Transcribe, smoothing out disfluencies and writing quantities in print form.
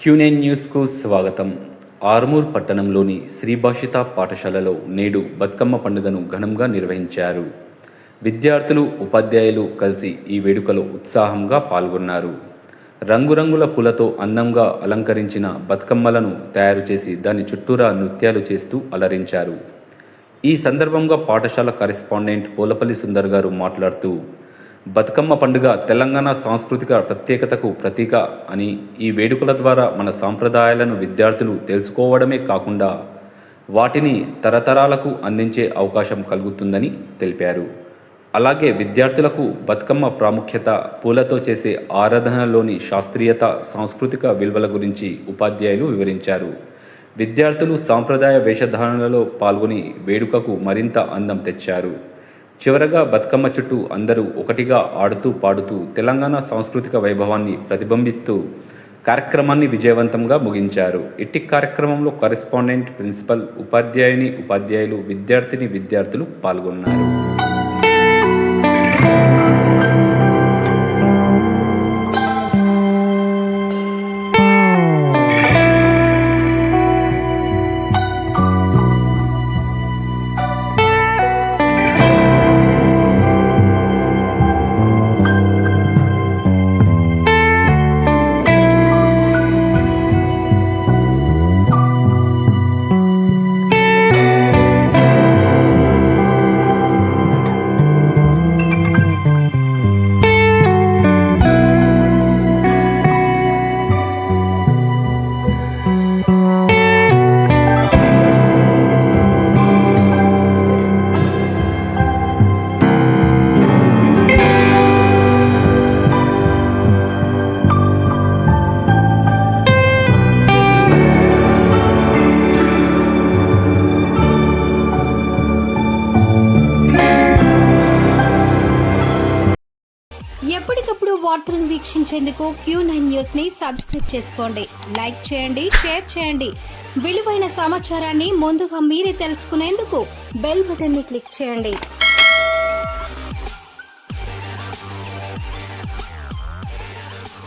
Quinine న్యూస్కు స్వాగతం. ఆర్మూర్ పట్టణంలోని శ్రీభాషిత పాఠశాలలో నేడు బతుకమ్మ పండుగను ఘనంగా నిర్వహించారు. విద్యార్థులు, ఉపాధ్యాయులు కలిసి ఈ వేడుకలో ఉత్సాహంగా పాల్గొన్నారు. రంగురంగుల పూలతో అందంగా అలంకరించిన బతుకమ్మలను తయారు చేసి దాని చుట్టూరా నృత్యాలు చేస్తూ అలరించారు. ఈ సందర్భంగా పాఠశాల కరెస్పాండెంట్ పోలపల్లి సుందర్ గారు మాట్లాడుతూ, బతుకమ్మ పండుగ తెలంగాణ సాంస్కృతిక ప్రత్యేకతకు ప్రతీక అని, ఈ వేడుకల ద్వారా మన సాంప్రదాయాలను విద్యార్థులు తెలుసుకోవడమే కాకుండా వాటిని తరతరాలకు అందించే అవకాశం కలుగుతుందని తెలిపారు. అలాగే విద్యార్థులకు బతుకమ్మ ప్రాముఖ్యత, పూలతో చేసే ఆరాధనలోని శాస్త్రీయత, సాంస్కృతిక విలువల గురించి ఉపాధ్యాయులు వివరించారు. విద్యార్థులు సాంప్రదాయ వేషధారణలలో పాల్గొని వేడుకకు మరింత అందం తెచ్చారు. చివరగా బతుకమ్మ చుట్టూ అందరూ ఒకటిగా ఆడుతూ పాడుతూ తెలంగాణ సాంస్కృతిక వైభవాన్ని ప్రతిబింబిస్తూ కార్యక్రమాన్ని విజయవంతంగా ముగించారు. ఇట్టి కార్యక్రమంలో కరెస్పాండెంట్, ప్రిన్సిపల్, ఉపాధ్యాయులు, విద్యార్థులు పాల్గొన్నారు. ఎప్పటికప్పుడు వార్తలను వీక్షించేందుకు Q9 న్యూస్ ని సబ్స్క్రైబ్ చేసుకోండి, లైక్ చేయండి, షేర్ చేయండి. విలువైన సమాచారాన్ని ముందుగా మీరే తెలుసుకునేందుకు బెల్ బటన్ ని క్లిక్ చేయండి.